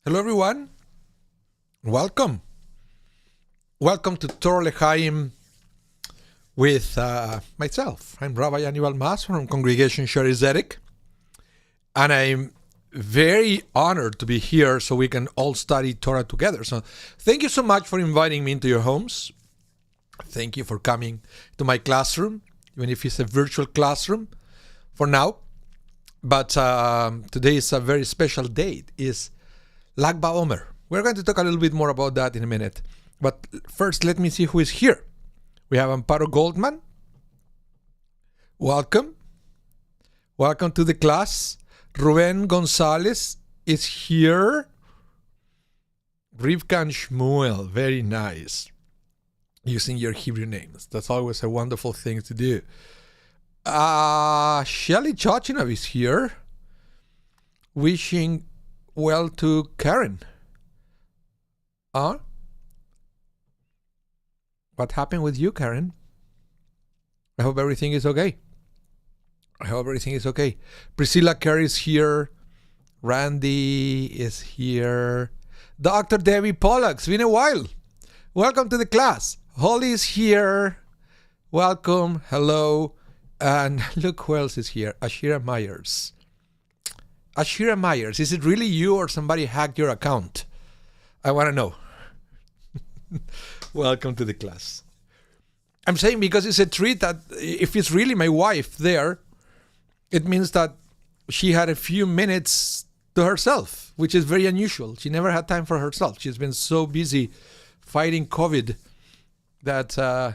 Hello, everyone. Welcome. Welcome to Torah L'Chayim with myself. I'm Rabbi Anibal from Congregation Shari Zedek, and I'm very honored to be here so we can all study Torah together. So thank you so much for inviting me into your homes. Thank you for coming to my classroom, even if it's a virtual classroom for now. But today is a very special date. It's Lag BaOmer. We're going to talk a little bit more about that in a minute. But first, let me see who is here. We have Amparo Goldman. Welcome. Welcome to the class. Ruben Gonzalez is here. Rivka and Shmuel. Very nice. Using your Hebrew names. That's always a wonderful thing to do. Shelly Chochinov is here. Wishing well to Karen. What happened with you, Karen? I hope everything is okay. Priscilla Kerr is here. Randy is here. Dr. Debbie Pollack, it's been a while. Welcome to the class. Holly is here. Welcome. Hello. And look who else is here. Ashira Myers. Ashira Myers, is it really you or somebody hacked your account? I want to know. Welcome to the class. I'm saying because it's a treat that if it's really my wife there, it means that she had a few minutes to herself, which is very unusual. She never had time for herself. She's been so busy fighting COVID that, Well,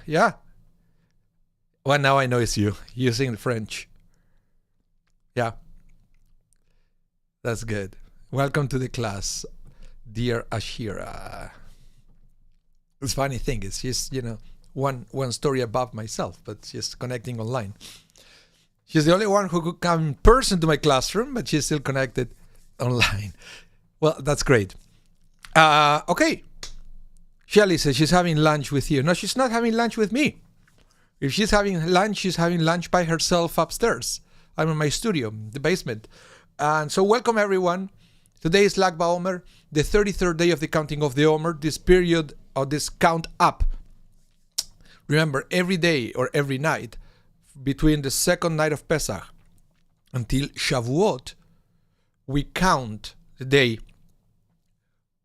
now I know it's you using French. Yeah. That's good. Welcome to the class, dear Ashira. It's a funny thing. It's just, one story above myself, but she's connecting online. She's the only one who could come in person to my classroom, but she's still connected online. Well, that's great. Okay. Shelly says she's having lunch with you. No, she's not having lunch with me. If she's having lunch by herself upstairs. I'm in my studio, the basement. And so welcome everyone. Today is Lag BaOmer, the 33rd day of the counting of the Omer, this period of this count up. Remember, every day or every night between the second night of Pesach until Shavuot, we count the day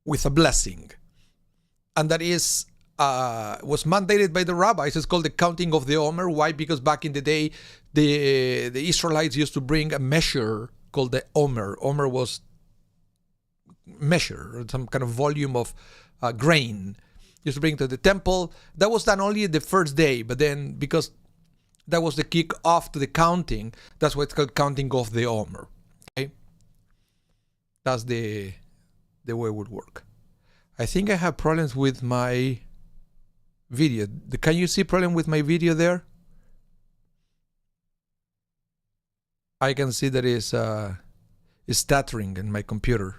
with a blessing. And that is was mandated by the rabbis. It's called the counting of the Omer. Why? Because back in the day, the Israelites used to bring a measure called the Omer. Omer was measure, some kind of volume of grain. Used to bring to the temple. That was done only the first day, but then because that was the kick off to the counting, that's why it's called counting of the Omer. Okay, that's the way it would work. I think I have problems with my video. Can you see problem with my video there? I can see that it's stuttering in my computer.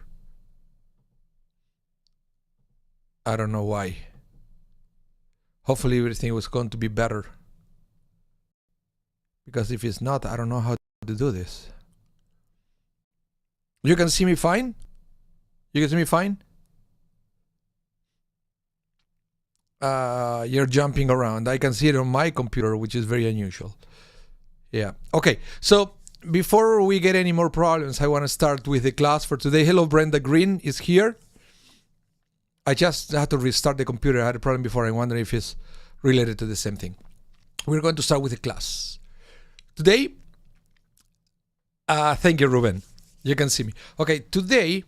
I don't know why. Hopefully everything was going to be better. Because if it's not, I don't know how to do this. You can see me fine? You can see me fine? You're jumping around. I can see it on my computer, which is very unusual. Yeah. Okay. So before we get any more problems, I want to start with the class for today. Hello, Brenda Green is here. I just had to restart the computer. I had a problem before. I wonder if it's related to the same thing. We're going to start with the class. Today, thank you, Ruben. You can see me. Okay, today,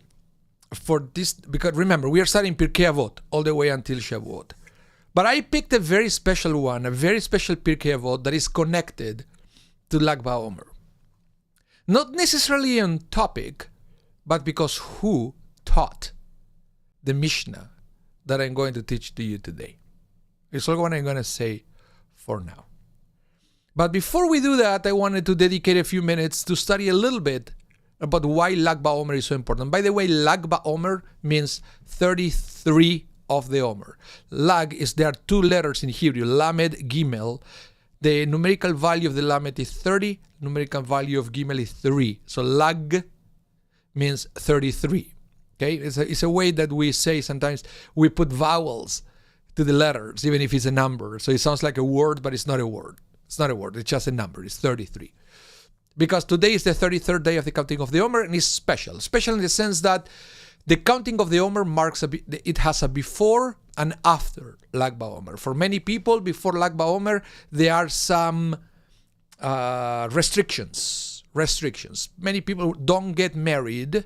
for this, because remember, we are studying Pirkei Avot all the way until Shavuot. But I picked a very special one, a very special Pirkei Avot that is connected to Lag BaOmer. Not necessarily on topic, but because who taught the Mishnah that I'm going to teach to you today. It's all what I'm going to say for now. But before we do that, I wanted to dedicate a few minutes to study a little bit about why Lag BaOmer is so important. By the way, Lag BaOmer means 33 of the Omer. Lag is, there are two letters in Hebrew, Lamed, Gimel. The numerical value of the Lamed is 30, numerical value of Gimel is 3. So Lag means 33. Okay, it's a way that we say sometimes we put vowels to the letters, even if it's a number. So it sounds like a word, but it's not a word. It's not a word. It's just a number. It's 33. Because today is the 33rd day of the counting of the Omer, and it's special. Special in the sense that the counting of the Omer it has a before and after Lag BaOmer. For many people, before Lag BaOmer, there are some restrictions. Many people don't get married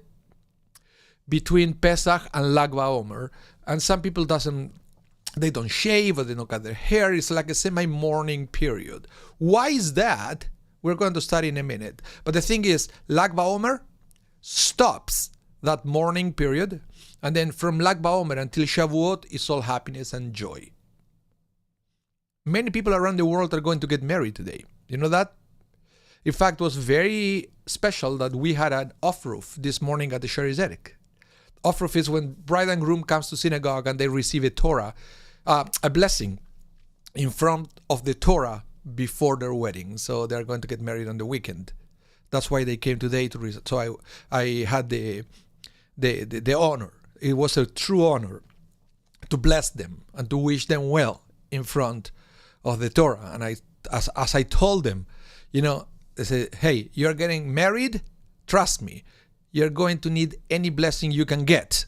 between Pesach and Lag BaOmer, and some people they don't shave or they don't cut their hair. It's like a semi-mourning period. Why is that? We're going to study in a minute. But the thing is, Lag BaOmer stops that mourning period, and then from Lag BaOmer until Shavuot, it's all happiness and joy. Many people around the world are going to get married today. You know that? In fact, it was very special that we had an off-roof this morning at the Sherry's derech. Off-roof is when bride and groom comes to synagogue and they receive a Torah, a blessing in front of the Torah before their wedding. So they're going to get married on the weekend. That's why they came today to so I had the honor. It was a true honor to bless them and to wish them well in front of the Torah. And as I told them, they said, hey, you're getting married? Trust me, you're going to need any blessing you can get.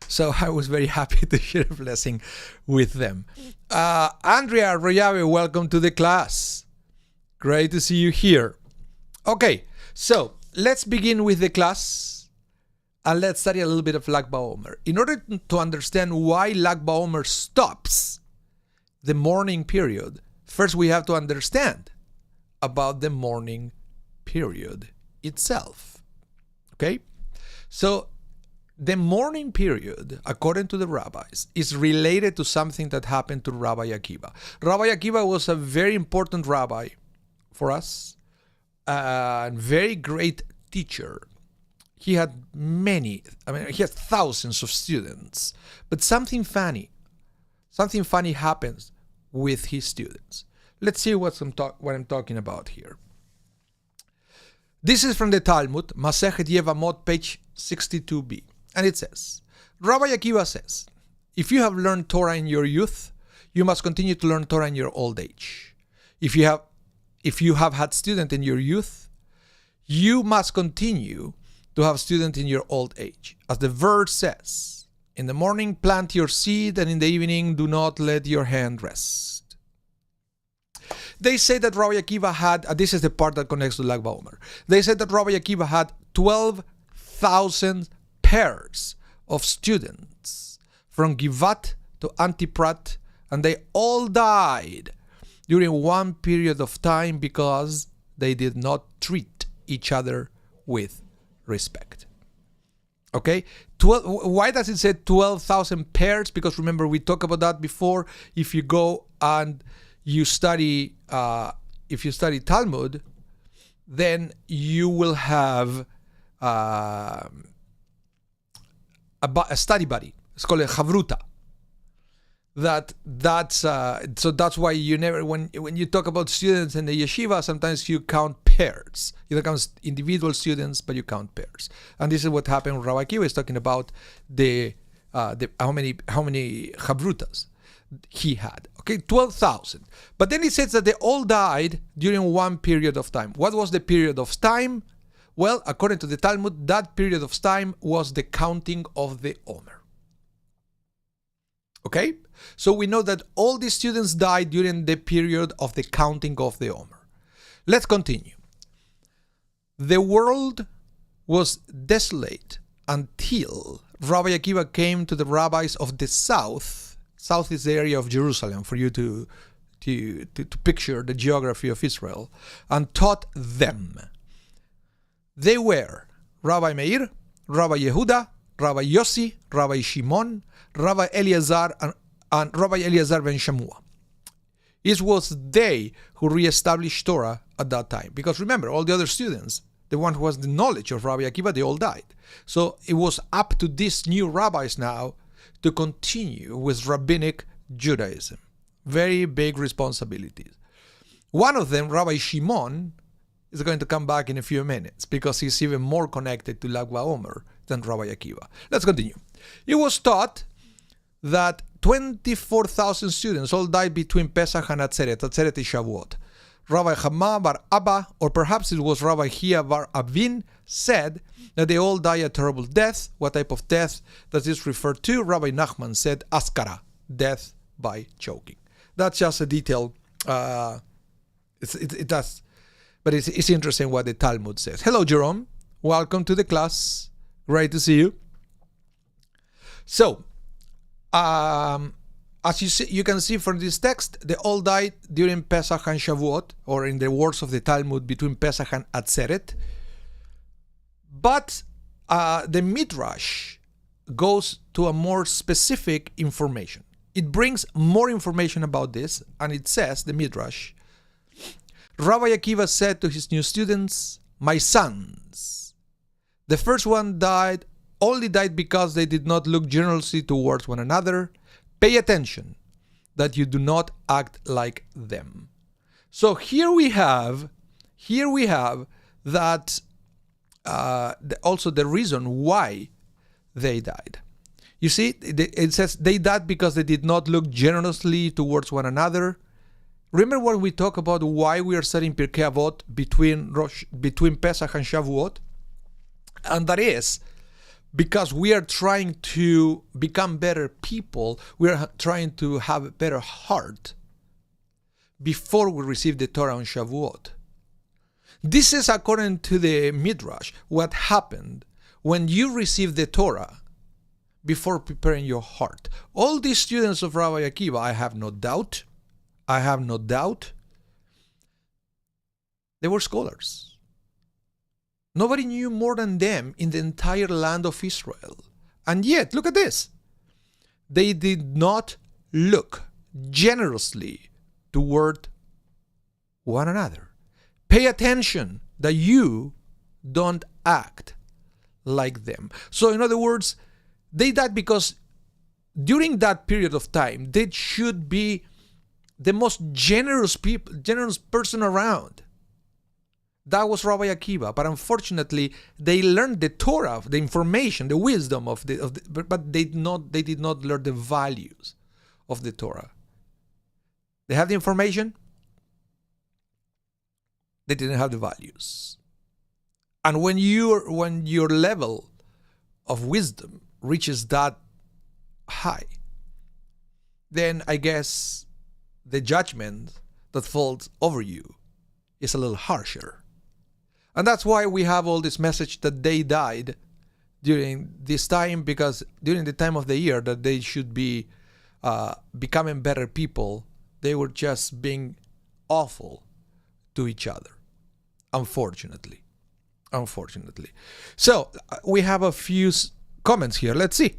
So I was very happy to share a blessing with them. Andrea Royave, welcome to the class. Great to see you here. Okay, so let's begin with the class and let's study a little bit of Lag BaOmer. In order to understand why Lag BaOmer stops the mourning period, first we have to understand about the mourning period itself. Okay? So the mourning period, according to the rabbis, is related to something that happened to Rabbi Akiva. Rabbi Akiva was a very important rabbi for us, a very great teacher. He had he had thousands of students. But something funny happens with his students. Let's see what I'm talking about here. This is from the Talmud, Masechet Yevamot, page 62b. And it says, Rabbi Akiva says, if you have learned Torah in your youth, you must continue to learn Torah in your old age. If you have had student in your youth, you must continue to have student in your old age. As the verse says, in the morning plant your seed, and in the evening do not let your hand rest. They say that Rabbi Akiva had, this is the part that connects to Lag BaOmer. They said that Rabbi Akiva had 12,000 pairs of students from Givat to Antiprat, and they all died during one period of time because they did not treat each other with respect. Okay? Why does it say 12,000 pairs? Because remember, we talked about that before. If you go and you study, Talmud, then you will have a study buddy. It's called a chavruta. So that's why you never, when you talk about students in the yeshiva, sometimes you count pairs. You don't count individual students, but you count pairs. And this is what happened. Rabbi Akiva is talking about how many chavrutas he had. Okay, 12,000. But then he says that they all died during one period of time. What was the period of time? Well, according to the Talmud, that period of time was the counting of the Omer. Okay? So we know that all the students died during the period of the counting of the Omer. Let's continue. The world was desolate until Rabbi Akiva came to the rabbis of the south. South is the area of Jerusalem, for you to picture the geography of Israel, and taught them. They were Rabbi Meir, Rabbi Yehuda, Rabbi Yossi, Rabbi Shimon, Rabbi Eliezer, and Rabbi Eliezer ben Shamua. It was they who reestablished Torah at that time. Because remember, all the other students, the one who has the knowledge of Rabbi Akiva, they all died. So it was up to these new rabbis now to continue with rabbinic Judaism. Very big responsibilities. One of them, Rabbi Shimon, is going to come back in a few minutes because he's even more connected to Lag BaOmer than Rabbi Akiva. Let's continue. It was taught that 24,000 students all died between Pesach and Atzeret. Atzeret is Shavuot. Rabbi Chama bar Abba, or perhaps it was Rabbi Hia bar Avin, said that they all die a terrible death. What type of death does this refer to? Rabbi Nachman said askara, death by choking. That's just a detail. It does, but it's interesting what the Talmud says. Hello, Jerome. Welcome to the class. Great to see you. So, as you can see from this text, they all died during Pesach and Shavuot, or in the words of the Talmud, between Pesach and Atzeret. But the Midrash goes to a more specific information. It brings more information about this, and it says, the Midrash, Rabbi Akiva said to his new students, "My sons, the first one only died because they did not look generously towards one another. Pay attention that you do not act like them." So here we have that also the reason why they died. You see, it says they died because they did not look generously towards one another. Remember when we talk about why we are studying Pirkei Avot between Pesach and Shavuot? And that is because we are trying to become better people. We are trying to have a better heart before we receive the Torah on Shavuot. This is according to the Midrash, what happened when you receive the Torah before preparing your heart. All these students of Rabbi Akiva, I have no doubt, they were scholars. Nobody knew more than them in the entire land of Israel. And yet, look at this. They did not look generously toward one another. Pay attention that you don't act like them. So in other words, they died because during that period of time, they should be the most generous person around. That was Rabbi Akiva, but unfortunately, they learned the Torah, the information, the wisdom but they did not learn the values of the Torah. They have the information, they didn't have the values. And when your level of wisdom reaches that high, then I guess the judgment that falls over you is a little harsher. And that's why we have all this message that they died during this time, because during the time of the year that they should be becoming better people, they were just being awful to each other, unfortunately. So we have a few comments here. Let's see.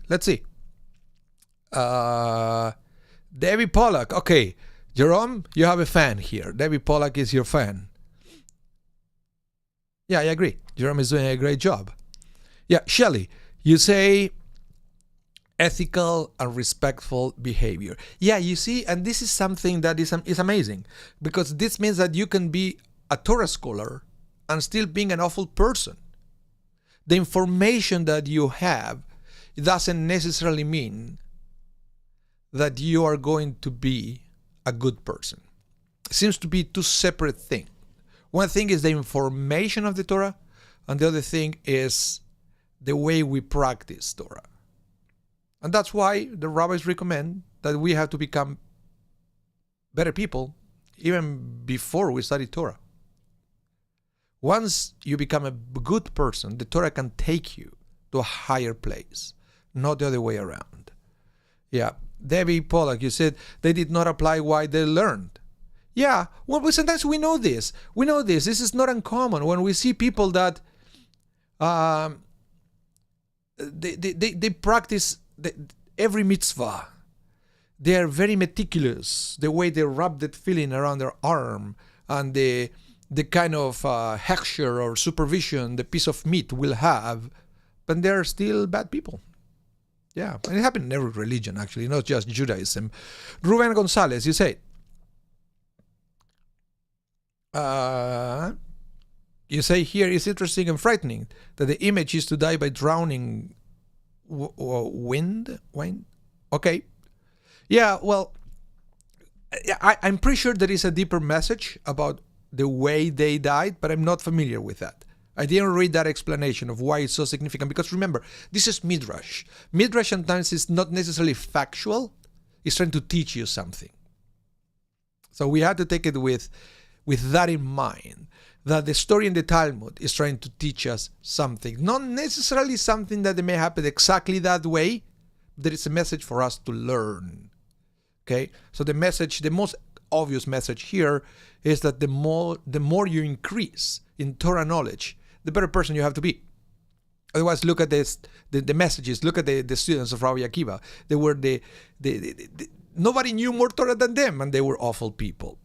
Debbie Pollack. Okay, Jerome, you have a fan here. Debbie Pollack is your fan. Yeah, I agree. Jerome is doing a great job. Yeah, Shelley, you say ethical and respectful behavior. Yeah, you see, and this is something that is amazing, because this means that you can be a Torah scholar and still being an awful person. The information that you have, it doesn't necessarily mean that you are going to be a good person. It seems to be two separate things. One thing is the information of the Torah, and the other thing is the way we practice Torah. And that's why the rabbis recommend that we have to become better people even before we study Torah. Once you become a good person, the Torah can take you to a higher place, not the other way around. Yeah, Debbie Pollack, you said they did not apply why they learned. Yeah, well, sometimes we know this. This is not uncommon when we see people that they practice every mitzvah. They are very meticulous. The way they wrap that feeling around their arm, and the kind of hechsher or supervision the piece of meat will have, but they're still bad people. Yeah, and it happened in every religion, actually, not just Judaism. Ruben Gonzalez, you say, You say here, it's interesting and frightening that the image is to die by drowning wind? Okay. Yeah, well, I'm pretty sure there is a deeper message about the way they died, but I'm not familiar with that. I didn't read that explanation of why it's so significant, because remember, this is Midrash. Midrash sometimes is not necessarily factual. It's trying to teach you something. So we have to take it with that in mind, that the story in the Talmud is trying to teach us something. Not necessarily something that may happen exactly that way. There is a message for us to learn. Okay? So the message, the most obvious message here is that the more you increase in Torah knowledge, the better person you have to be. Otherwise, look at this, the messages. Look at the students of Rabbi Akiva. They were nobody knew more Torah than them, and they were awful people.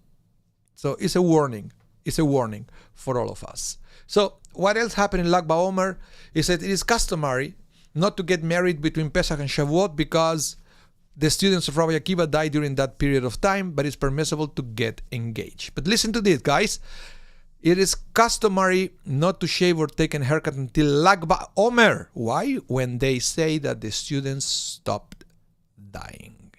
So it's a warning. It's a warning for all of us. So what else happened in Lag BaOmer is that it is customary not to get married between Pesach and Shavuot because the students of Rabbi Akiva died during that period of time, but it's permissible to get engaged. But listen to this, guys. It is customary not to shave or take a haircut until Lag BaOmer. Why? When they say that the students stopped dying.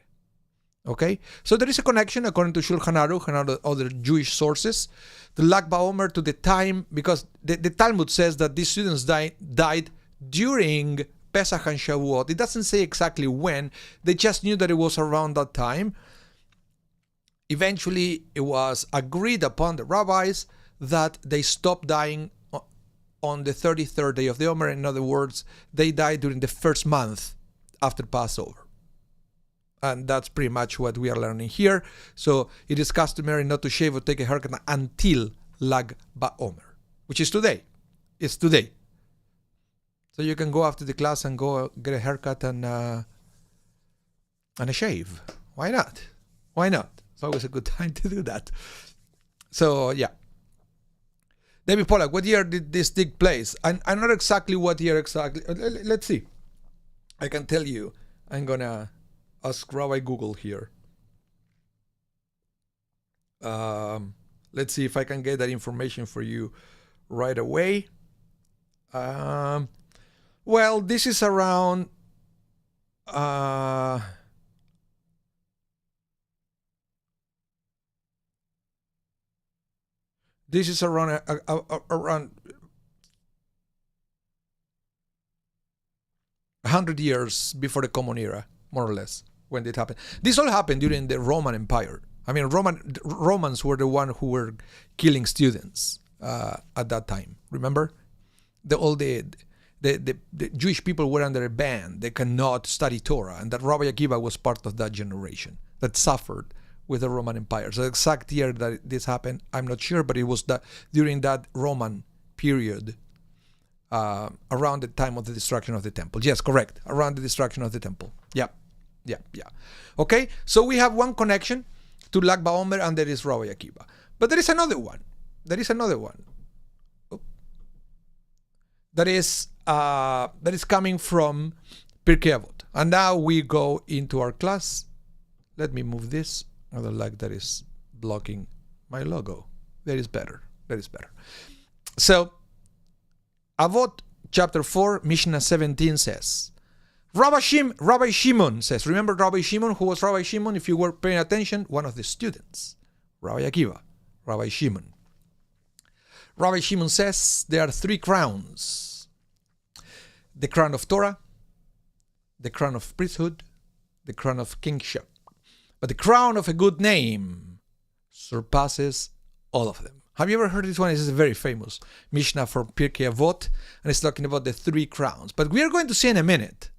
Okay? So there is a connection, according to Shulchan Aruch and other Jewish sources, the Lag BaOmer to the time, because the Talmud says that these students died during Pesach and Shavuot. It doesn't say exactly when. They just knew that it was around that time. Eventually, it was agreed upon the rabbis that they stopped dying on the 33rd day of the Omer. In other words, they died during the first month after Passover. And that's pretty much what we are learning here. So it is customary not to shave or take a haircut until Lag BaOmer, which is today. It's today. So you can go after the class and go get a haircut and a shave. Why not? Why not? It's always a good time to do that. So, yeah. David Pollack, what year did this take place? I'm not exactly what year exactly. Let's see. I can tell you. I'm going to ask Rabbi Google here. Let's see if I can get that information for you right away. Well, this is around around 100 years before the Common Era, more or less, when it happened. This all happened during the Roman Empire. I mean, Romans were the one who were killing students at that time. Remember, the Jewish people were under a ban. They cannot study Torah, and that Rabbi Akiva was part of that generation that suffered with the Roman Empire. So the exact year that this happened, I'm not sure, but it was during that Roman period, around the time of the destruction of the temple. Yes, correct. Around the destruction of the temple. Yeah. Okay, so we have one connection to Lag BaOmer, and there is Rabbi Akiva. But there is another one. That is coming from Pirkei Avot. And now we go into our class. Let me move this. I don't like that is blocking my logo. That is better. So, Avot chapter 4, Mishnah 17 says, Rabbi Shimon says, remember Rabbi Shimon? Who was Rabbi Shimon? If you were paying attention, one of the students. Rabbi Akiva, Rabbi Shimon. Rabbi Shimon says there are 3 crowns. The crown of Torah, the crown of priesthood, the crown of kingship. But the crown of a good name surpasses all of them. Have you ever heard this one? This is a very famous Mishnah from Pirkei Avot, and it's talking about the 3 crowns. But we are going to see in a minute.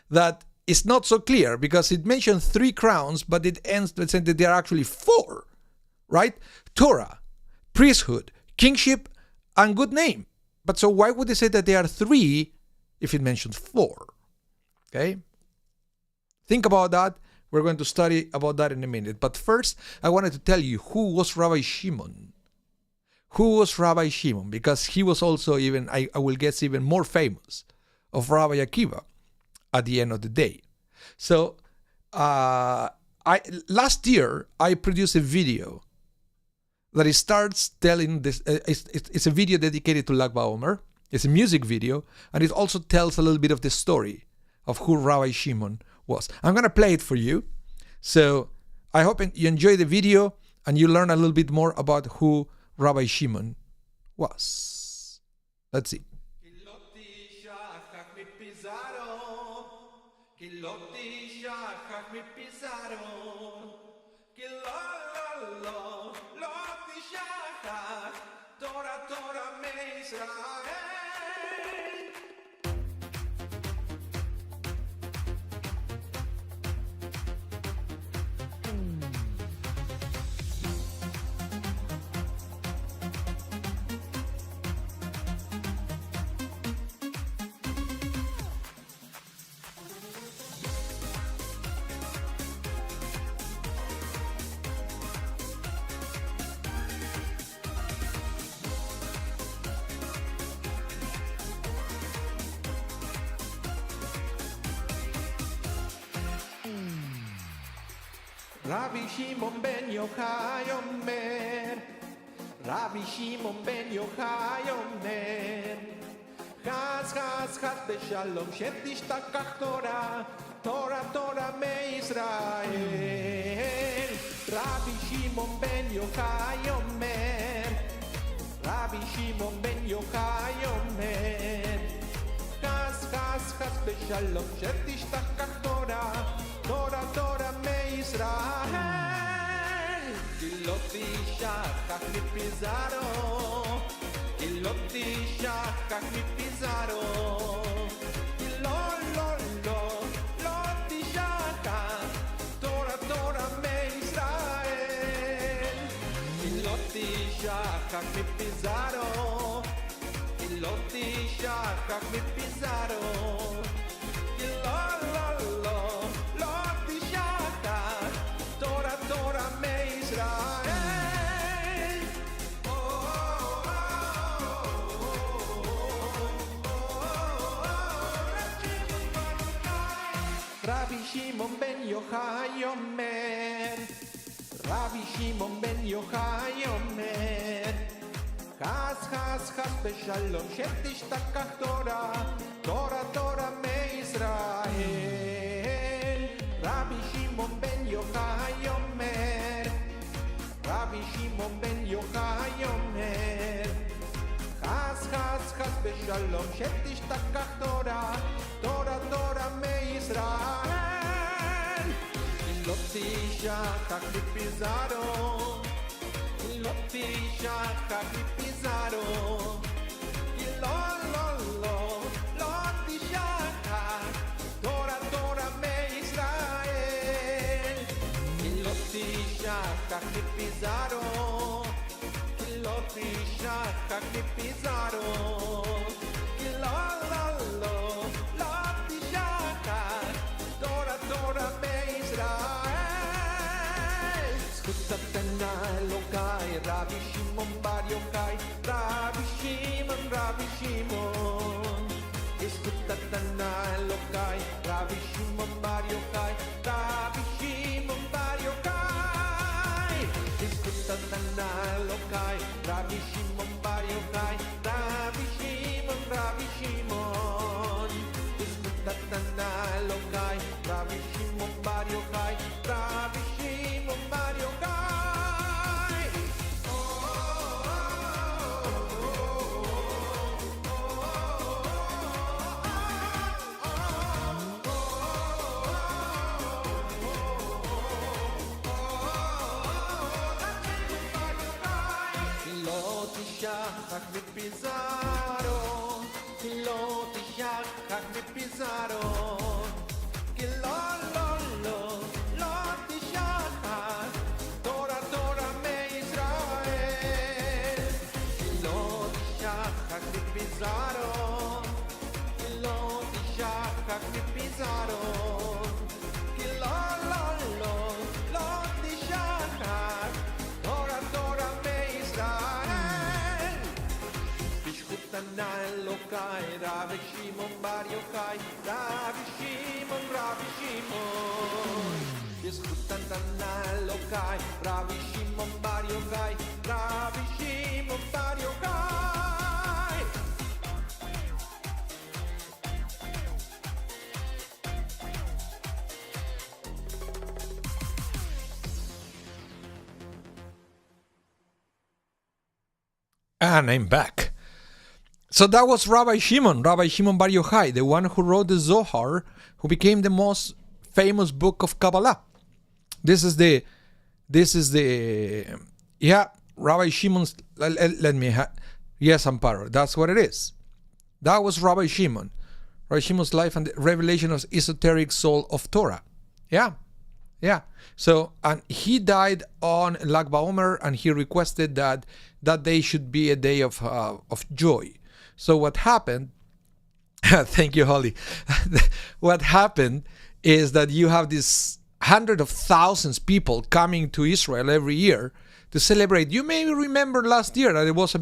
That it's not so clear, because it mentions 3 crowns, but it ends with saying that there are actually 4, right? Torah, priesthood, kingship, and good name. But so why would they say that there are 3 if it mentions 4? Okay? Think about that. We're going to study about that in a minute. But first, I wanted to tell you who was Rabbi Shimon. Because he was also I will guess, even more famous of Rabbi Akiva at the end of the day. So, last year, I produced a video that it starts telling this. It's a video dedicated to Lag BaOmer. It's a music video, and it also tells a little bit of the story of who Rabbi Shimon was. I'm going to play it for you. So I hope you enjoy the video and you learn a little bit more about who Rabbi Shimon was. Let's see. Rabbi Shimon ben Yochai Omer, Rabbi Shimon ben Yochai Omer, Chas chas chas beshalom שתשתכח תורה, תורה תורה מישראל. Rabbi Shimon ben Yochai Omer, Rabbi Shimon ben Yochai Omer, Chas chas chas beshalom שתשתכח תורה, תורה תורה מישראל. כי לא תשכח מפיזרו, כי לא תשכח מפיזרו, כי לא לא לא לא תשכח תורה תורה מישראל. כי לא תשכח מפיזרו, כי לא תשכח מפיזרו, כי לא לא לא לא תשכח תורה תורה מישראל. Rabbi Shimon ben Yochai Omer, Rabbi Shimon ben Yochai Omer, חס חס חס בשלום שתשתכח תורה, תורה תורה מישראל. רבי שמעון בן יוחאי אומר, רבי שמעון בן יוחאי אומר, חס חס חס בשלום שתשתכח תורה, תורה תורה מישראל. לא תשכח מפיזרו, לא תשכח מפיזרו, לא לא לא לא תשכח תורה תורה מישראל. לא תשכח מפיזרו, לא תשכח מפיזרו, לא לא לא לא תשכח תורה תורה מישראל. זכות התנא אלוקי רבי שמעון בר יוחאי, רבי שמעון רבי שמעון. זכות התנא אלוקי רבי שמעון בר יוחאי, רבי שמעון בר יוחאי. זכות התנא אלוקי רבי שמעון בר יוחאי, רבי שמעון רבי שמעון. זכות התנא אלוקי רבי שמעון בר יוחאי, רבי שמעון בר יוחאי. לא תשכח מפיזרו, לא תשכח מפיזרו, כי לא לא לא לא תשכח תורה תורה מישראל. לא תשכח מפיזרו, לא תשכח מפיזרו, כי לא לא לא לא תשכח תורה תורה מישראל. בזכות התנא אלוקי רבי שמעון בר יוחאי, רבי שמעון רבי שמעון. בזכות התנא אלוקי רבי שמעון בר יוחאי, And I'm back. So that was Rabbi Shimon Bar Yochai, the one who wrote the Zohar, who became the most famous book of Kabbalah. This is the Rabbi Shimon's, yes, Amparo, that's what it is. That was Rabbi Shimon's life and the revelation of esoteric soul of Torah. Yeah. So, and he died on Lag BaOmer, and he requested that that day should be a day of joy. So what happened, thank you, Holly. What happened is that you have these hundreds of thousands of people coming to Israel every year to celebrate. You may remember last year that it was a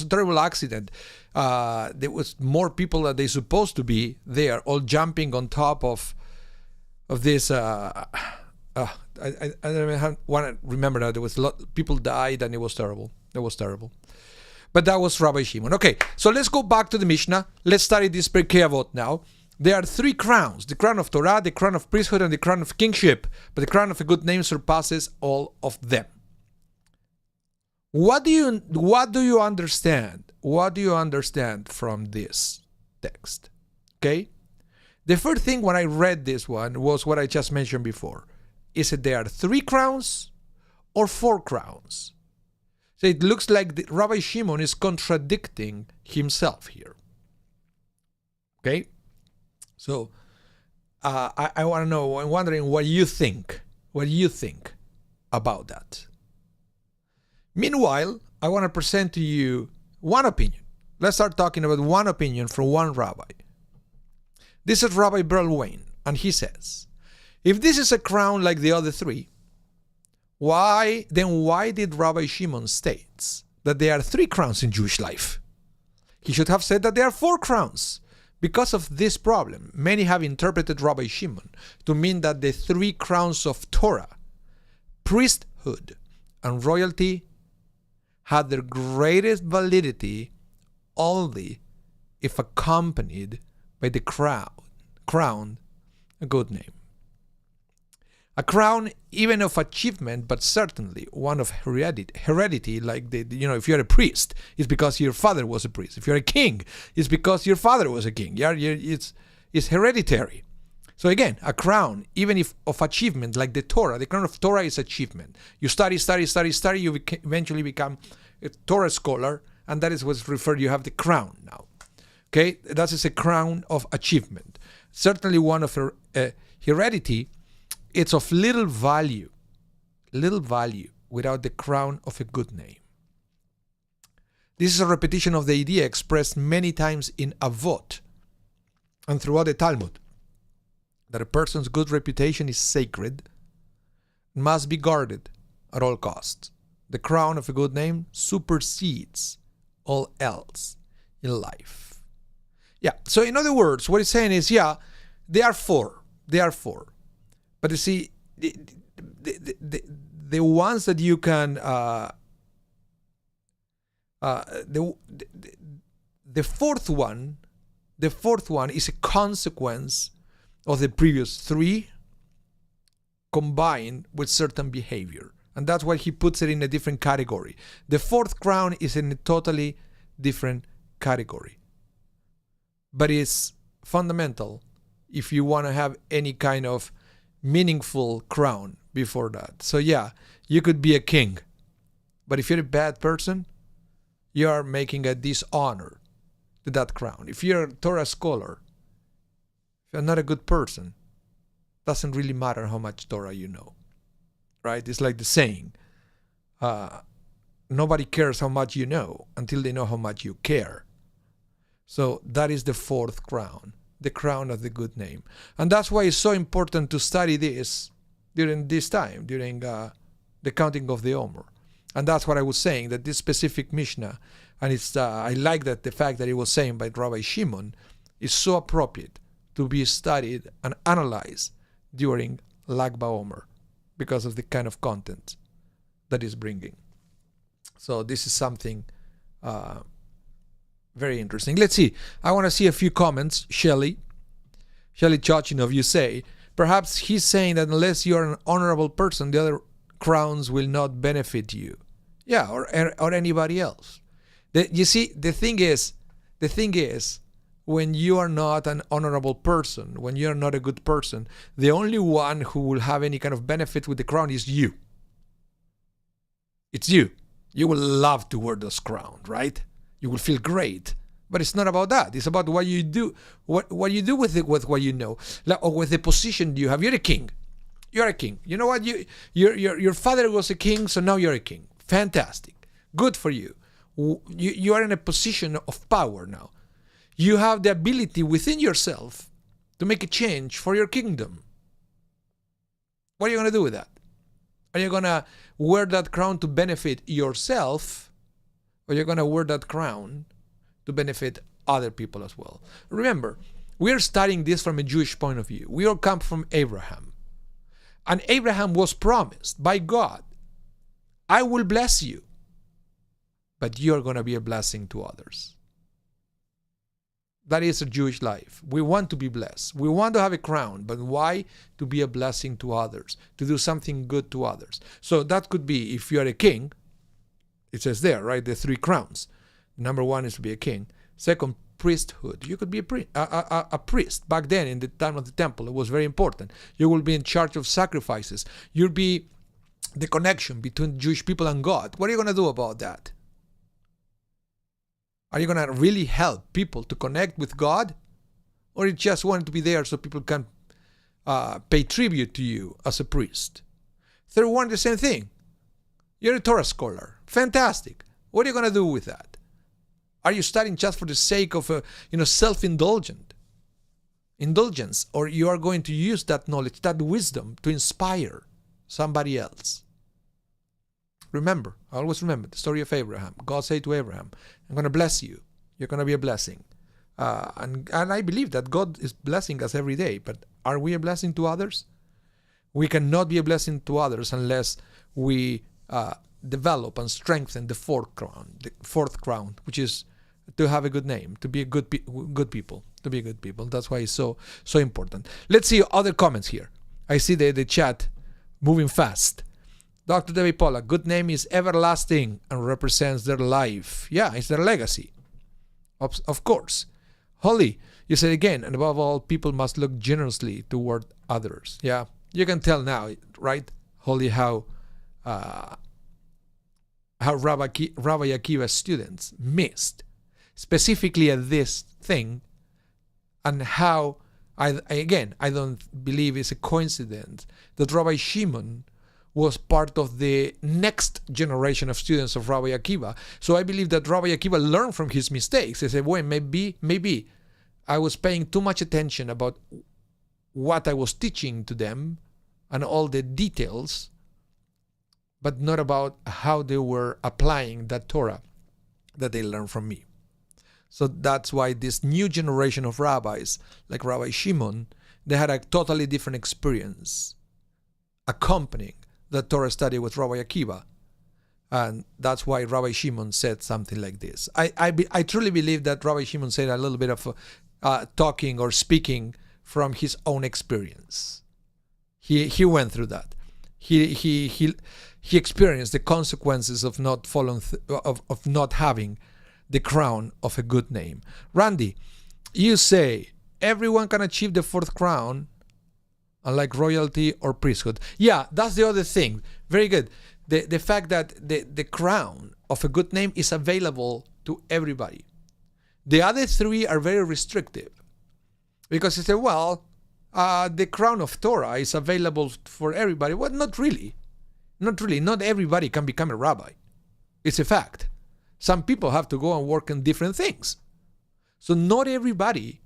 terrible accident. There was more people than they supposed to be there, all jumping on top of this. I don't want to remember that there was a lot. People died, and it was terrible. It was terrible. But that was Rabbi Shimon. Okay, so let's go back to the Mishnah. Let's study this Pirkei Avot now. There are three crowns: the crown of Torah, the crown of priesthood, and the crown of kingship. But the crown of a good name surpasses all of them. What do you understand? What do you understand from this text? Okay. The first thing when I read this one was what I just mentioned before. Is it there are three crowns or four crowns? So it looks like Rabbi Shimon is contradicting himself here. Okay? So I want to know, I'm wondering what you think. What do you think about that? Meanwhile, I want to present to you one opinion. Let's start talking about one opinion from one rabbi. This is Rabbi Berl Wayne, and he says, if this is a crown like the other three, why did Rabbi Shimon states that there are three crowns in Jewish life? He should have said that there are four crowns. Because of this problem, many have interpreted Rabbi Shimon to mean that the three crowns of Torah, priesthood, and royalty had their greatest validity only if accompanied by the crown, a good name. A crown even of achievement, but certainly one of heredity, like if you're a priest, it's because your father was a priest. If you're a king, it's because your father was a king. It's hereditary. So again, a crown, even if of achievement, like the Torah, the crown of Torah is achievement. You study, you eventually become a Torah scholar, and that is what's referred, you have the crown now. Okay, that is a crown of achievement. Certainly one of heredity. It's of little value without the crown of a good name. This is a repetition of the idea expressed many times in Avot and throughout the Talmud, that a person's good reputation is sacred and must be guarded at all costs. The crown of a good name supersedes all else in life. Yeah, so in other words, what it's saying is, there are four. But you see, the ones that you can, the fourth one is a consequence of the previous three combined with certain behavior. And that's why he puts it in a different category. The fourth crown is in a totally different category. But it's fundamental if you want to have any kind of meaningful crown before that. So you could be a king, but if you're a bad person, you are making a dishonor to that crown. If you're a Torah scholar, if you're not a good person, doesn't really matter how much Torah you know, right? It's like the saying, nobody cares how much you know until they know how much you care. So that is the fourth crown, the crown of the good name. And that's why it's so important to study this during this time, during the counting of the Omer. And that's what I was saying, that this specific Mishnah, and it's I like that the fact that it was saying by Rabbi Shimon, is so appropriate to be studied and analyzed during Lag BaOmer because of the kind of content that is bringing. So this is something very interesting. Let's see. I want to see a few comments. Shelly Chochinov, you say, perhaps he's saying that unless you're an honorable person, the other crowns will not benefit you. Yeah, or anybody else. You see, the thing is, when you are not an honorable person, when you are not a good person, the only one who will have any kind of benefit with the crown is you. It's you. You will love to wear this crown, right? You will feel great. But it's not about that. It's about what you do, what you do with it, with what you know, or with the position you have. You're a king. You're a king. You know what? Your father was a king, so now you're a king. Fantastic. Good for you. You are in a position of power now. You have the ability within yourself to make a change for your kingdom. What are you going to do with that? Are you going to wear that crown to benefit yourself, or are you going to wear that crown to benefit other people as well? Remember, we're studying this from a Jewish point of view. We all come from Abraham. And Abraham was promised by God, I will bless you, but you're going to be a blessing to others. That is a Jewish life. We want to be blessed. We want to have a crown, but why? To be a blessing to others, to do something good to others. So that could be, if you are a king, it says there, right, the 3 crowns. Number 1 is to be a king. Second, priesthood. You could be a priest. Back then, in the time of the temple, it was very important. You will be in charge of sacrifices. You'll be the connection between Jewish people and God. What are you going to do about that? Are you going to really help people to connect with God? Or you just want to be there so people can pay tribute to you as a priest? Third one, the same thing. You're a Torah scholar. Fantastic. What are you going to do with that? Are you studying just for the sake of self-indulgence? Or you are going to use that knowledge, that wisdom to inspire somebody else? Remember, always remember the story of Abraham. God said to Abraham, I'm going to bless you. You're going to be a blessing. And I believe that God is blessing us every day. But are we a blessing to others? We cannot be a blessing to others unless we develop and strengthen the fourth crown, which is to have a good name, to be a good people, to be good people. That's why it's so important. Let's see other comments here. I see the chat moving fast. Dr. David Pollack, good name is everlasting and represents their life. Yeah, it's their legacy. Of course. Holly, you said again, and above all, people must look generously toward others. Yeah, you can tell now, right, Holly, how Rabbi Akiva's students missed specifically at this thing, and how, I don't believe it's a coincidence that Rabbi Shimon was part of the next generation of students of Rabbi Akiva. So I believe that Rabbi Akiva learned from his mistakes. He said, well, maybe I was paying too much attention about what I was teaching to them and all the details, but not about how they were applying that Torah that they learned from me. So that's why this new generation of rabbis, like Rabbi Shimon, they had a totally different experience accompanying the Torah study with Rabbi Akiva. And that's why Rabbi Shimon said something like this. I truly believe that Rabbi Shimon said a little bit of talking or speaking from his own experience. He went through that. He experienced the consequences of not following, of not having the crown of a good name. Randy, you say everyone can achieve the fourth crown, unlike royalty or priesthood. Yeah, that's the other thing. Very good. The fact that the crown of a good name is available to everybody. The other 3 are very restrictive. Because you say, well, the crown of Torah is available for everybody. Well, not really. Not really. Not everybody can become a rabbi. It's a fact. Some people have to go and work in different things. So not everybody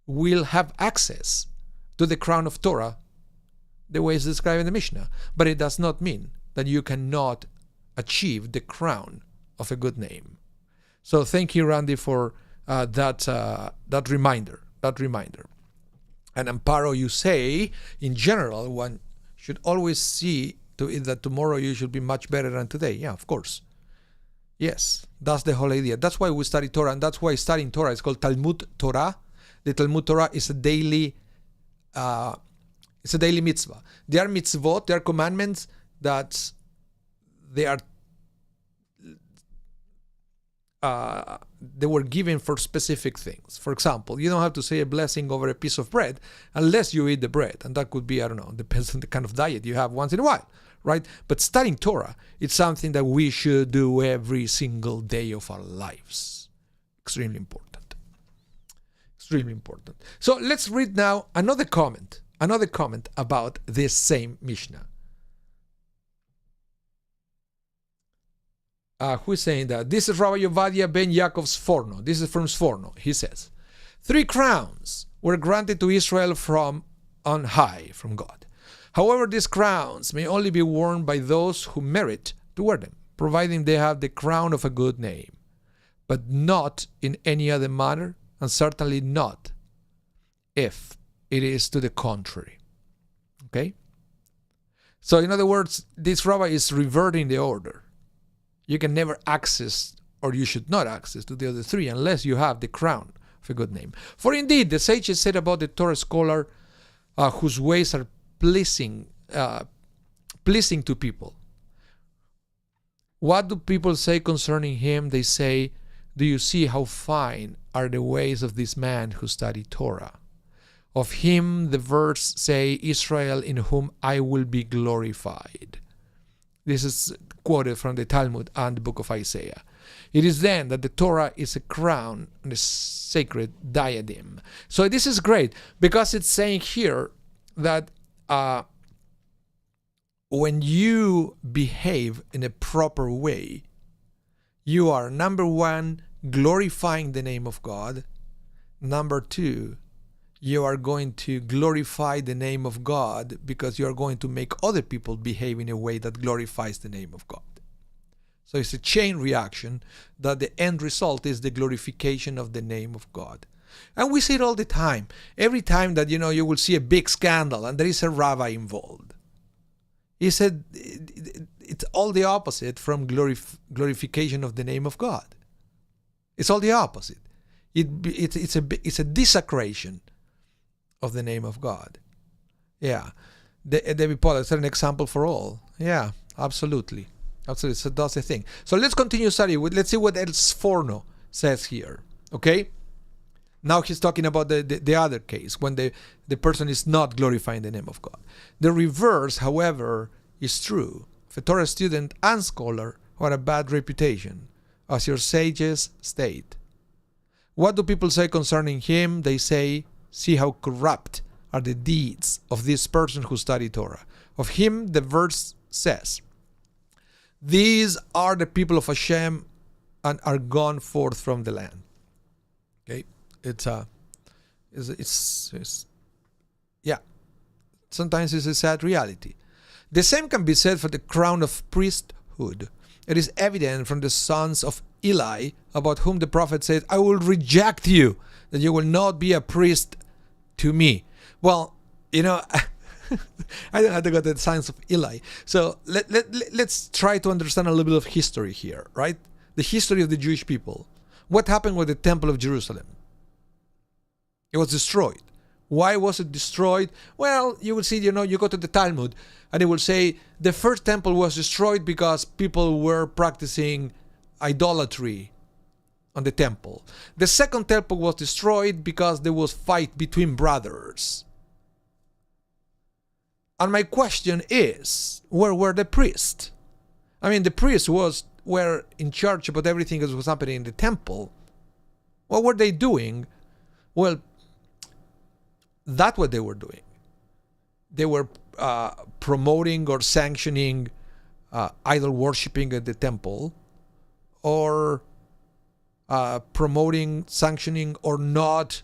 will have access to the crown of Torah the way it's described in the Mishnah. But it does not mean that you cannot achieve the crown of a good name. So thank you, Randy, for that reminder. And Amparo, you say, in general, one should always see to it that tomorrow you should be much better than today. Yeah, of course. Yes, that's the whole idea. That's why we study Torah, and that's why studying Torah is called Talmud Torah. The Talmud Torah is a daily mitzvah. There are mitzvot, there are commandments that they are they were given for specific things. For example, you don't have to say a blessing over a piece of bread unless you eat the bread. And that could be, I don't know, depends on the kind of diet you have once in a while, right? But studying Torah, it's something that we should do every single day of our lives. Extremely important. Extremely important. So let's read now another comment about this same Mishnah. Who is saying that? This is Rabbi Ovadia ben Yaakov Sforno. This is from Sforno. He says, 3 crowns were granted to Israel from on high, from God. However, these crowns may only be worn by those who merit to wear them, providing they have the crown of a good name, but not in any other manner, and certainly not if it is to the contrary. Okay? So in other words, this rabbi is reverting the order. You can never access, or you should not access, to the other 3 unless you have the crown of a good name. For indeed, the sages said about the Torah scholar whose ways are pleasing to people. What do people say concerning him? They say, do you see how fine are the ways of this man who studied Torah? Of him the verse say, Israel in whom I will be glorified. This is quoted from the Talmud and the book of Isaiah. It is then that the Torah is a crown and a sacred diadem. So this is great because it's saying here that when you behave in a proper way, you are, number 1, glorifying the name of God. Number 2, you are going to glorify the name of God because you are going to make other people behave in a way that glorifies the name of God. So it's a chain reaction that the end result is the glorification of the name of God. And we see it all the time. Every time that, you will see a big scandal and there is a rabbi involved. He said it's all the opposite from glorification of the name of God. It's all the opposite. It's a desecration of the name of God. Yeah. David Pollack is an example for all. Yeah, absolutely. Absolutely. So that's the thing. So let's continue studying. Let's see what else Forno says here. Okay? Now he's talking about the other case, when the person is not glorifying the name of God. The reverse, however, is true. If a Torah student and scholar who have a bad reputation, as your sages state. What do people say concerning him? They say, see how corrupt are the deeds of this person who studied Torah. Of him, the verse says, these are the people of Hashem and are gone forth from the land. Okay, yeah. Sometimes it's a sad reality. The same can be said for the crown of priesthood. It is evident from the sons of Eli, about whom the prophet said, I will reject you, that you will not be a priest to me. Well, I don't have to go to the sons of Eli. So let's try to understand a little bit of history here, right? The history of the Jewish people. What happened with the Temple of Jerusalem? It was destroyed. Why was it destroyed? Well, you will see, you go to the Talmud and it will say the first temple was destroyed because people were practicing idolatry on the temple. The second temple was destroyed because there was fight between brothers. And my question is, where were the priests? I mean, the priests were in charge about everything that was happening in the temple. What were they doing? Well, that's what they were doing. They were promoting or sanctioning idol worshipping at the temple, or promoting, sanctioning, or not,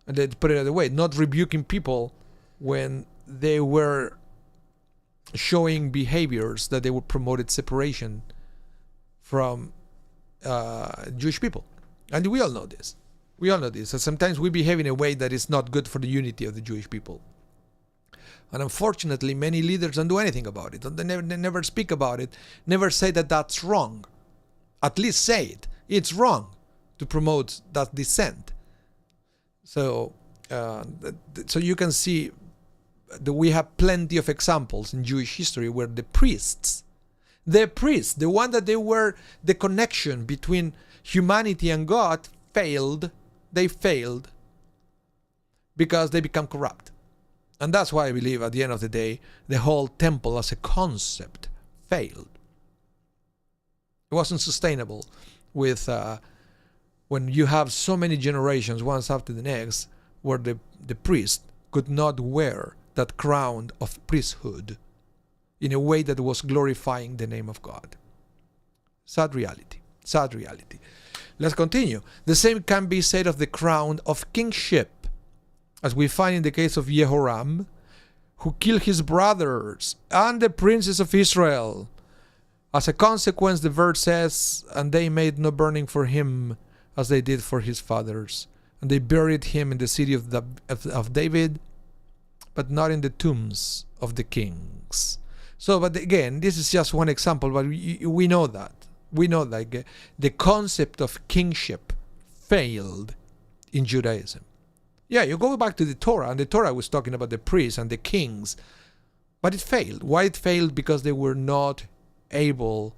and let's put it another way, not rebuking people when they were showing behaviors that they would promoted separation from Jewish people. And we all know this. We all know this. And sometimes we behave in a way that is not good for the unity of the Jewish people. And unfortunately, many leaders don't do anything about it. They never speak about it, never say that that's wrong. At least say it. It's wrong to promote that dissent. So you can see that we have plenty of examples in Jewish history where the priests, the one that they were the connection between humanity and God failed. They failed because they become corrupt. And that's why I believe at the end of the day, the whole temple as a concept failed. It wasn't sustainable with when you have so many generations, one after the next, where the priest could not wear that crown of priesthood in a way that was glorifying the name of God. Sad reality. Sad reality. Let's continue. The same can be said of the crown of kingship, as we find in the case of Jehoram, who killed his brothers and the princes of Israel. As a consequence, the verse says, and they made no burning for him as they did for his fathers. And they buried him in the city of David, but not in the tombs of the kings. So, but again, this is just one example, but we know that. We know that the concept of kingship failed in Judaism. Yeah, you go back to the Torah, and the Torah was talking about the priests and the kings, but it failed. Why it failed? Because they were not able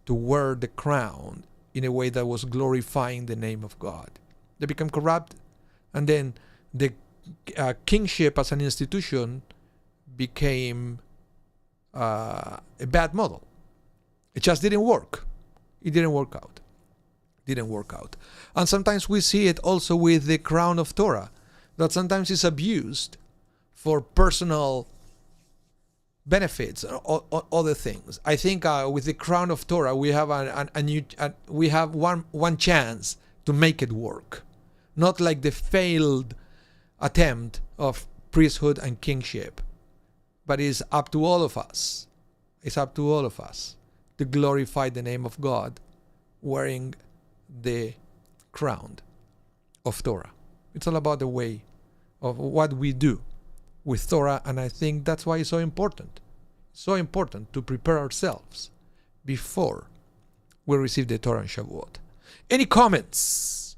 to wear the crown in a way that was glorifying the name of God. They become corrupt, and then the kingship as an institution became a bad model. It just didn't work. It didn't work out. Didn't work out. And sometimes we see it also with the crown of Torah, that sometimes is abused for personal benefits or other things. I think with the crown of Torah, we have we have one chance to make it work, not like the failed attempt of priesthood and kingship, but it's up to all of us. It's up to all of us to glorify the name of God wearing the crown of Torah. It's all about the way of what we do with Torah, and I think that's why it's so important. So important to prepare ourselves before we receive the Torah on Shavuot. Any comments?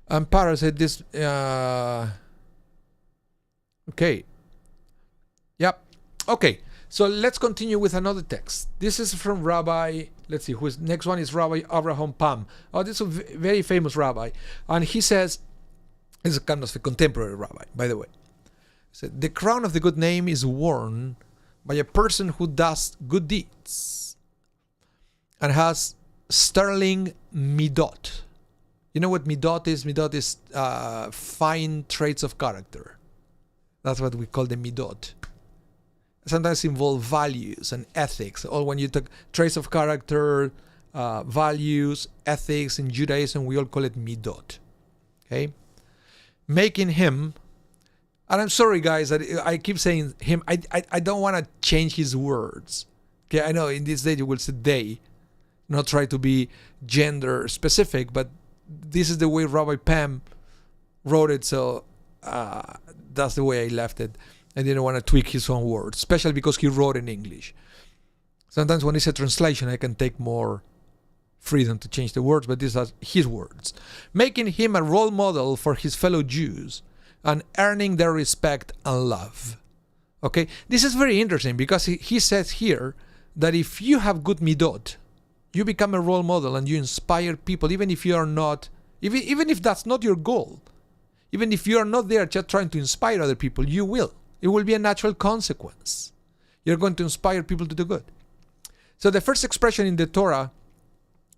Amparo said this. Okay. Yep. Okay. So let's continue with another text. This is from Rabbi, let's see, next one is Rabbi Avraham Pam. Oh, this is a very famous rabbi. And he says, he's a kind of a contemporary rabbi, by the way. He said, the crown of the good name is worn by a person who does good deeds and has sterling midot. You know what midot is? Midot is fine traits of character. That's what we call the midot. Sometimes involve values and ethics. Or when you talk traits of character, values, ethics in Judaism, we all call it midot. Okay? Making him, and I'm sorry guys that I keep saying him, I don't want to change his words. Okay, I know in this day you will say they, not try to be gender specific, but this is the way Rabbi Pam wrote it, so that's the way I left it. I didn't want to tweak his own words, especially because he wrote in English. Sometimes when it's a translation, I can take more freedom to change the words, but these are his words. Making him a role model for his fellow Jews and earning their respect and love. Okay, this is very interesting because he says here that if you have good midot, you become a role model and you inspire people, even if you are not, even if that's not your goal, even if you are not there just trying to inspire other people, you will. It will be a natural consequence. You're going to inspire people to do good. So the first expression in the Torah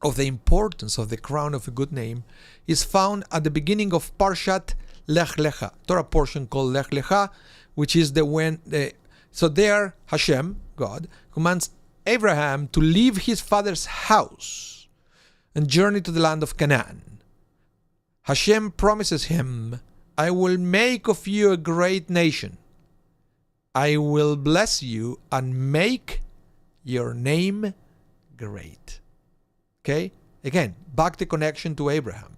of the importance of the crown of a good name is found at the beginning of Parshat Lech Lecha, Torah portion called Lech Lecha, which is so there Hashem, God, commands Abraham to leave his father's house and journey to the land of Canaan. Hashem promises him, I will make of you a great nation. I will bless you and make your name great. Okay? Again, back the connection to Abraham.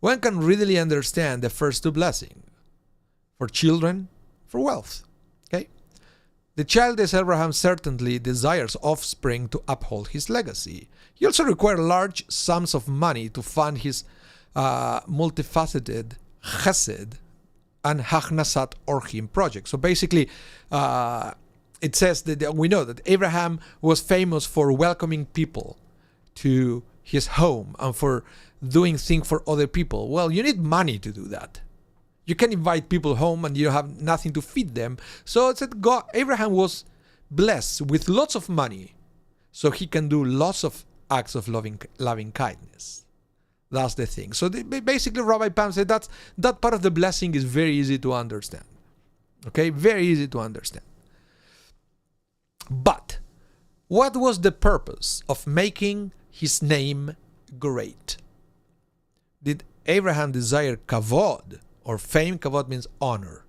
One can readily understand the first two blessings. For children, for wealth. Okay? The childless Abraham certainly desires offspring to uphold his legacy. He also requires large sums of money to fund his multifaceted chesed and Hachnasat Orchim project. So basically, it says that we know that Abraham was famous for welcoming people to his home and for doing things for other people. Well, you need money to do that. You can invite people home and you have nothing to feed them. So it said Abraham was blessed with lots of money, so he can do lots of acts of loving kindness. That's the thing. So basically, Rabbi Pam said that part of the blessing is very easy to understand. Okay, very easy to understand. But what was the purpose of making his name great? Did Abraham desire kavod or fame? Kavod means honor.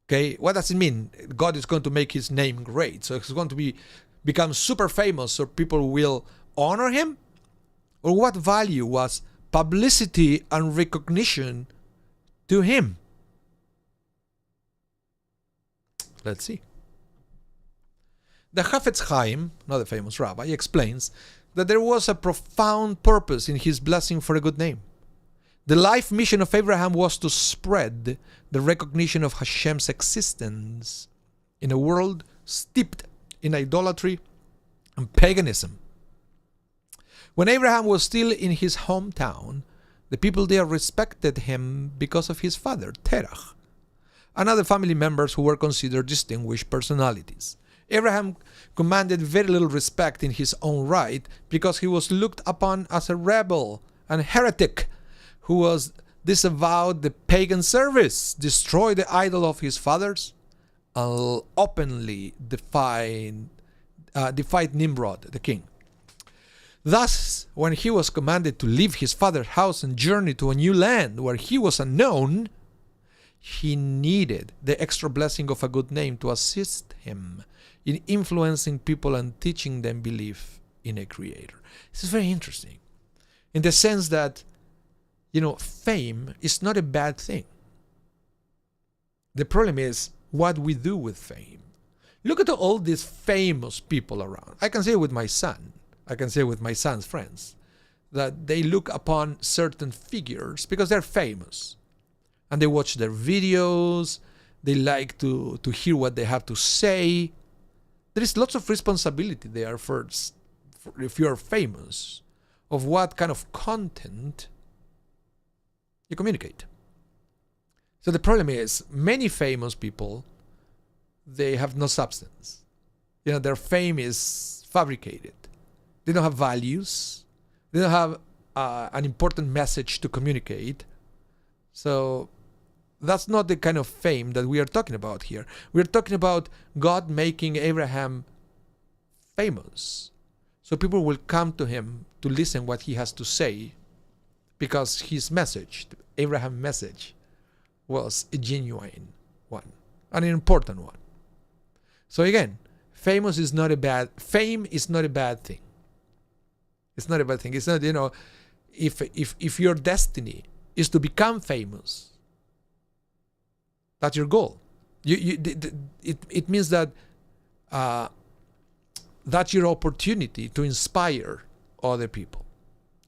Okay, what does it mean? God is going to make his name great, so he's going to become super famous, so people will honor him? Or what value was publicity and recognition to him? Let's see. The Chafetz Chaim, another famous rabbi, explains that there was a profound purpose in his blessing for a good name. The life mission of Abraham was to spread the recognition of Hashem's existence in a world steeped in idolatry and paganism. When Abraham was still in his hometown, the people there respected him because of his father, Terach, and other family members who were considered distinguished personalities. Abraham commanded very little respect in his own right because he was looked upon as a rebel and heretic who was disavowed the pagan service, destroyed the idol of his fathers, and openly defied Nimrod, the king. Thus, when he was commanded to leave his father's house and journey to a new land where he was unknown, he needed the extra blessing of a good name to assist him in influencing people and teaching them belief in a creator. This is very interesting in the sense that, fame is not a bad thing. The problem is what we do with fame. Look at all these famous people around. I can say with my son, I can say with my son's friends, that they look upon certain figures because they're famous. And they watch their videos, they like to hear what they have to say. There is lots of responsibility there for if you are famous, of what kind of content you communicate. So the problem is, many famous people, they have no substance. Their fame is fabricated. They don't have values. They don't have an important message to communicate. So that's not the kind of fame that we are talking about here. We're talking about God making Abraham famous. So people will come to him to listen what he has to say because his message, the Abraham message, was a genuine one, an important one. So again, fame is not a bad thing. It's not a bad thing. It's not, if your destiny is to become famous, that's your goal. It means that that's your opportunity to inspire other people.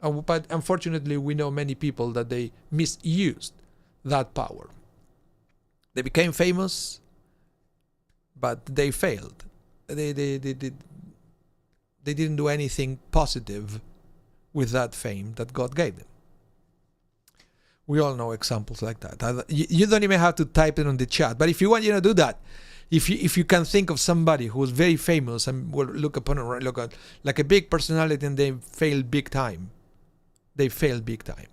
But unfortunately, we know many people that they misused that power. They became famous, but they failed. They didn't do anything positive with that fame that God gave them. We all know examples like that. You don't even have to type it on the chat. But if you want, do that. If you can think of somebody who was very famous and will look at like a big personality and they failed big time. They failed big time.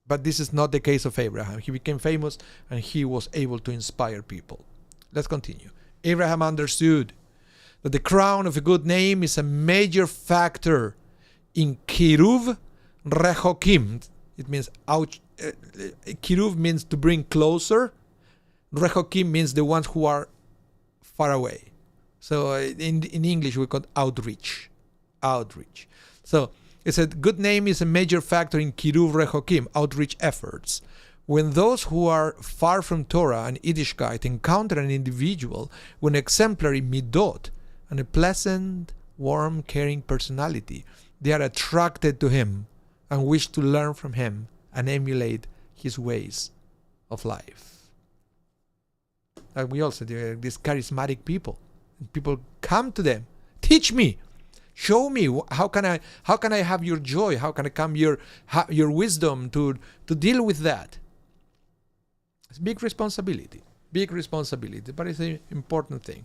But this is not the case of Abraham. He became famous and he was able to inspire people. Let's continue. Abraham understood that the crown of a good name is a major factor in kiruv rechokim. It means kiruv means to bring closer. Rechokim means the ones who are far away. So in English we call it outreach. Outreach. So it said good name is a major factor in kiruv rechokim, outreach efforts. When those who are far from Torah and Yiddishkeit encounter an individual with an exemplary midot and a pleasant, warm, caring personality, they are attracted to him and wish to learn from him and emulate his ways of life. And we also do these charismatic people. And people come to them, teach me, Show me how can I have your joy? How can I come your wisdom to deal with that? It's big responsibility, but it's an important thing.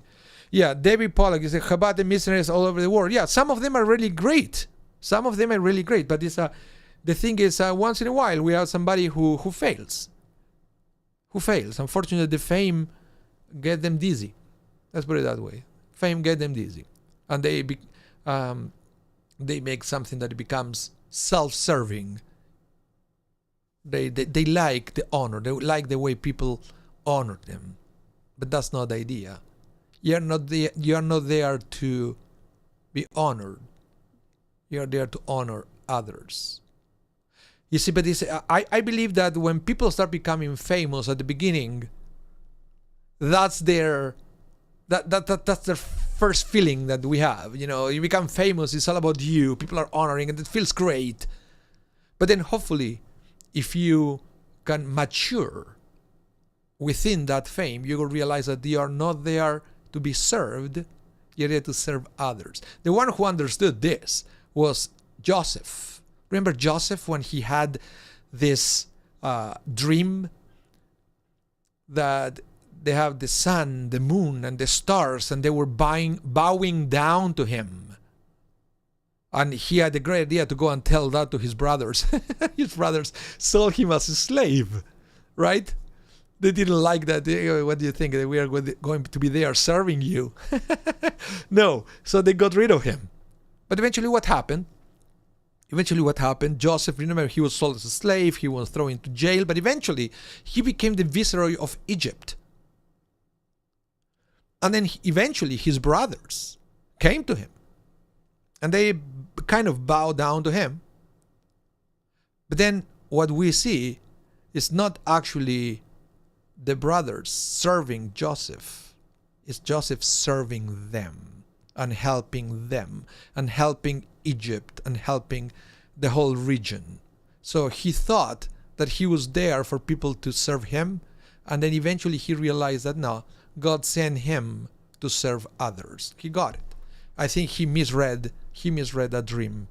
Yeah, Debbie Pollock is a Chabad missionaries all over the world. Yeah, some of them are really great. But it's the thing is, once in a while we have somebody who fails. Unfortunately, the fame get them dizzy. Let's put it that way. Fame get them dizzy, and they make something that becomes self-serving. They like the honor. They like the way people honor them, but that's not the idea. You are not there to be honored. You are there to honor others. You see, but I believe that when people start becoming famous at the beginning, that's their first feeling that we have. You become famous, it's all about you. People are honoring, and it feels great. But then hopefully, if you can mature within that fame, you will realize that you are not there to be served, you're there to serve others. The one who understood this was Joseph. Remember Joseph when he had this dream that they have the sun, the moon, and the stars, and they were bowing down to him. And he had a great idea to go and tell that to his brothers. His brothers sold him as a slave, right? They didn't like that. What do you think? We are going to be there serving you? No. So they got rid of him. But eventually what happened? Joseph, remember, he was sold as a slave. He was thrown into jail. But eventually he became the viceroy of Egypt. And then eventually his brothers came to him. And they kind of bowed down to him. But then what we see is not actually the brothers serving Joseph. It's Joseph serving them and helping Egypt and helping the whole region. So he thought that he was there for people to serve him, and then eventually he realized that no, God sent him to serve others. He got it. I think he misread that dream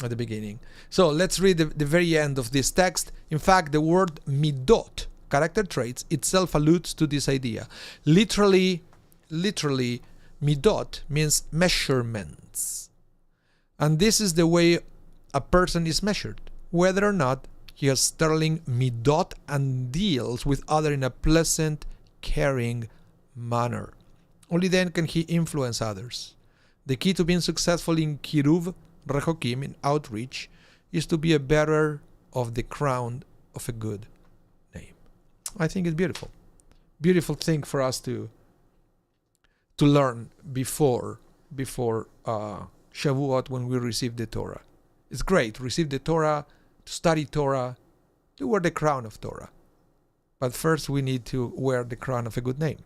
at the beginning. So let's read the very end of this text. In fact, the word midot, character traits, itself alludes to this idea. Literally, midot means measurements. And this is the way a person is measured, whether or not he has sterling midot and deals with others in a pleasant, caring manner. Only then can he influence others. The key to being successful in kiruv rechokim, in outreach, is to be a bearer of the crown of a good name. I think it's beautiful. Beautiful thing for us to learn before Shavuot, when we receive the Torah. It's great. Receive the Torah, to study Torah, to wear the crown of Torah. But first we need to wear the crown of a good name.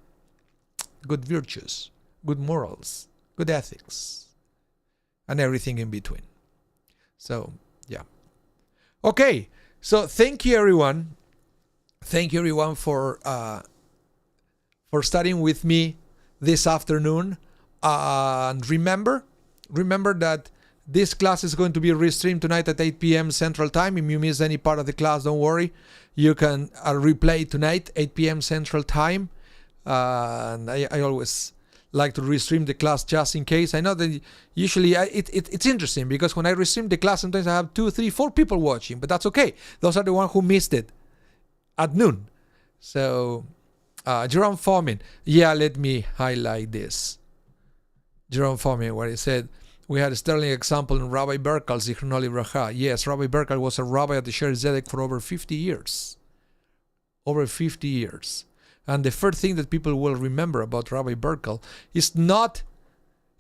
Good virtues, good morals, good ethics, and everything in between. So, yeah. Okay, so thank you everyone. Thank you everyone for studying with me this afternoon. And remember that this class is going to be restreamed tonight at 8 p.m. Central Time. If you miss any part of the class, don't worry. You can replay tonight, 8 p.m. Central Time. And I always like to restream the class just in case. I know that usually it's interesting because when I restream the class, sometimes I have 2, 3, 4 people watching, but that's okay. Those are the ones who missed it at noon. So, Jerome Fomin, let me highlight this. Jerome Fomin, where he said, we had a sterling example in Rabbi Berkal, Zichrono Livracha. Yes, Rabbi Berkal was a rabbi at the Sher Zedek for over 50 years. Over 50 years. And the first thing that people will remember about Rabbi Berkal is not,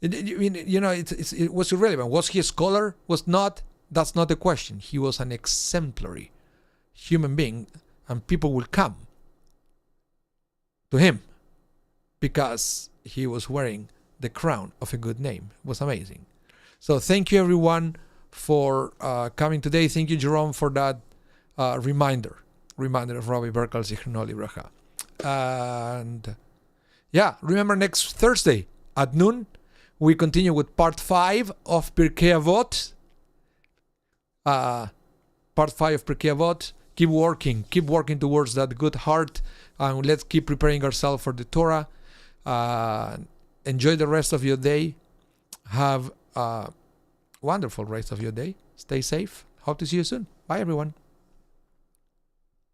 it was irrelevant. Was he a scholar? Was not? That's not the question. He was an exemplary human being, and people will come to him because he was wearing the crown of a good name. It was amazing. So thank you everyone for coming today. Thank you, Jerome, for that reminder of Rabbi Berkal, Zichrono Livracha. And remember next Thursday at noon, We continue with part 5 of Pirkei Avot. Part 5 of Pirkei Avot. Keep working towards that good heart. And let's keep preparing ourselves for the Torah. Enjoy the rest of your day. Have a wonderful rest of your day. Stay safe. Hope to see you soon. Bye, everyone.